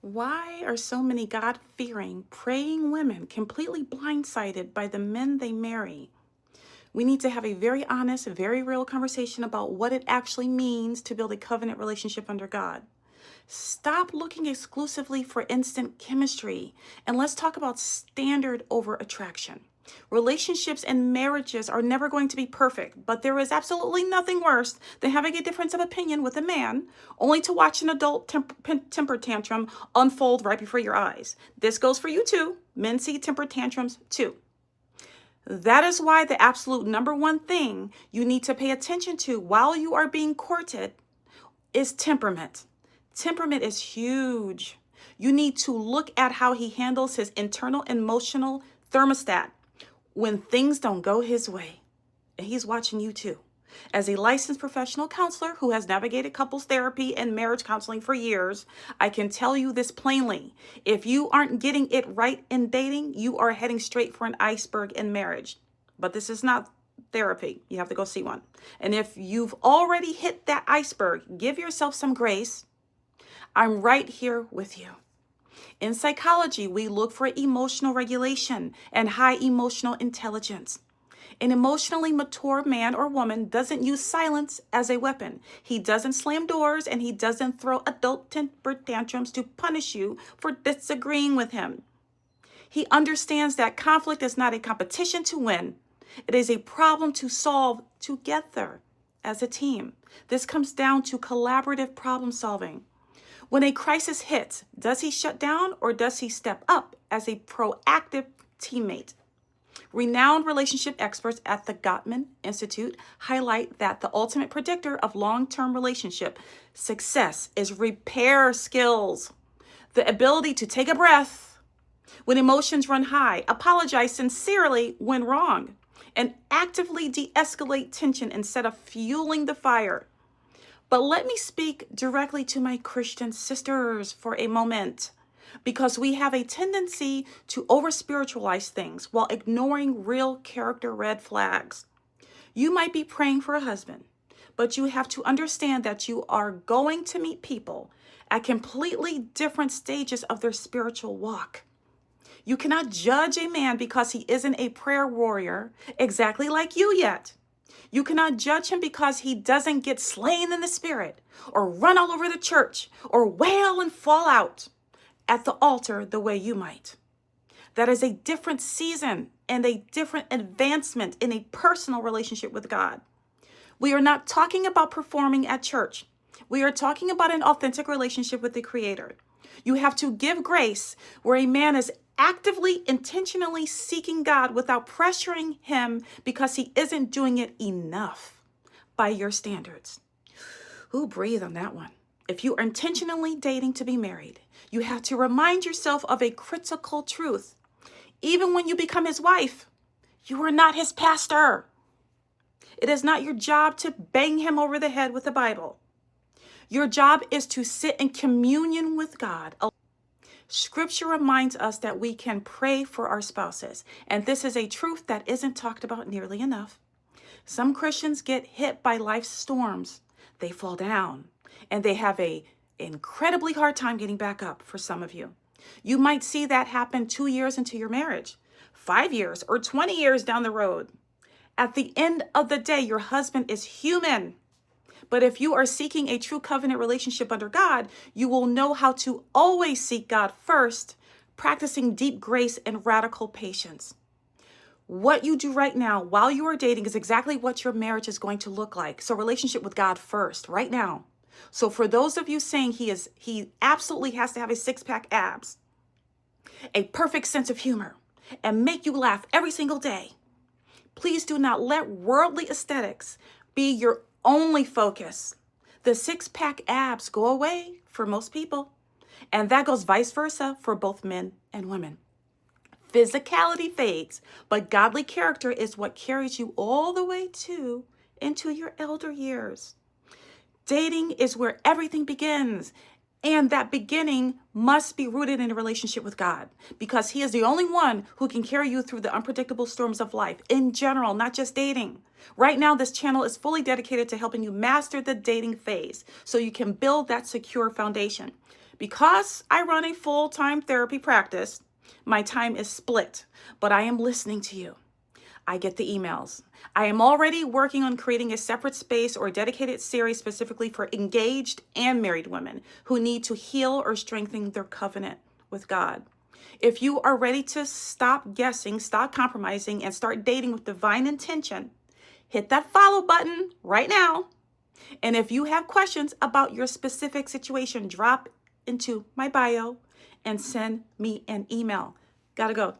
Why are so many God-fearing, praying women completely blindsided by the men they marry? We need to have a very honest, very real conversation about what it actually means to build a covenant relationship under God. Stop looking exclusively for instant chemistry and let's talk about standard over attraction. Relationships and marriages are never going to be perfect, but there is absolutely nothing worse than having a difference of opinion with a man, only to watch an adult temper tantrum unfold right before your eyes. This goes for you too. Men see temper tantrums too. That is why the absolute number one thing you need to pay attention to while you are being courted is temperament. Temperament is huge. You need to look at how he handles his internal emotional thermostat when things don't go his way. And he's watching you too. As a licensed professional counselor who has navigated couples therapy and marriage counseling for years, I can tell you this plainly. If you aren't getting it right in dating, you are heading straight for an iceberg in marriage. But this is not therapy. You have to go see one. And if you've already hit that iceberg, give yourself some grace. I'm right here with you. In psychology, we look for emotional regulation and high emotional intelligence. An emotionally mature man or woman doesn't use silence as a weapon. He doesn't slam doors and he doesn't throw adult temper tantrums to punish you for disagreeing with him. He understands that conflict is not a competition to win. It is a problem to solve together as a team. This comes down to collaborative problem solving. When a crisis hits, does he shut down or does he step up as a proactive teammate? Renowned relationship experts at the Gottman Institute highlight that the ultimate predictor of long-term relationship success is repair skills. The ability to take a breath when emotions run high, apologize sincerely when wrong, and actively de-escalate tension instead of fueling the fire. But let me speak directly to my Christian sisters for a moment, because we have a tendency to over-spiritualize things while ignoring real character red flags. You might be praying for a husband, but you have to understand that you are going to meet people at completely different stages of their spiritual walk. You cannot judge a man because he isn't a prayer warrior exactly like you yet. You cannot judge him because he doesn't get slain in the spirit or run all over the church or wail and fall out at the altar the way you might. That is a different season and a different advancement in a personal relationship with God. We are not talking about performing at church. We are talking about an authentic relationship with the Creator. You have to give grace where a man is actively, intentionally seeking God without pressuring him because he isn't doing it enough by your standards. Ooh, breathe on that one. If you are intentionally dating to be married, you have to remind yourself of a critical truth. Even when you become his wife, you are not his pastor. It is not your job to bang him over the head with the Bible. Your job is to sit in communion with God. Scripture reminds us that we can pray for our spouses, and this is a truth that isn't talked about nearly enough. Some Christians get hit by life's storms. They fall down, and they have an incredibly hard time getting back up for some of you. You might see that happen 2 years into your marriage, 5 years, or 20 years down the road. At the end of the day, your husband is human. But if you are seeking a true covenant relationship under God, you will know how to always seek God first, practicing deep grace and radical patience. What you do right now while you are dating is exactly what your marriage is going to look like. So relationship with God first, right now. So for those of you saying he absolutely has to have a six-pack abs, a perfect sense of humor, and make you laugh every single day, please do not let worldly aesthetics be your only focus. The six-pack abs go away for most people, and that goes vice versa for both men and women. Physicality fades, but godly character is what carries you all the way into your elder years. Dating is where everything begins, and that beginning must be rooted in a relationship with God, because he is the only one who can carry you through the unpredictable storms of life in general, not just dating. Right now, this channel is fully dedicated to helping you master the dating phase so you can build that secure foundation. Because I run a full-time therapy practice, my time is split, but I am listening to you. I get the emails. I am already working on creating a separate space or a dedicated series specifically for engaged and married women who need to heal or strengthen their covenant with God. If you are ready to stop guessing, stop compromising, and start dating with divine intention, hit that follow button right now. And if you have questions about your specific situation, drop into my bio and send me an email. Gotta go.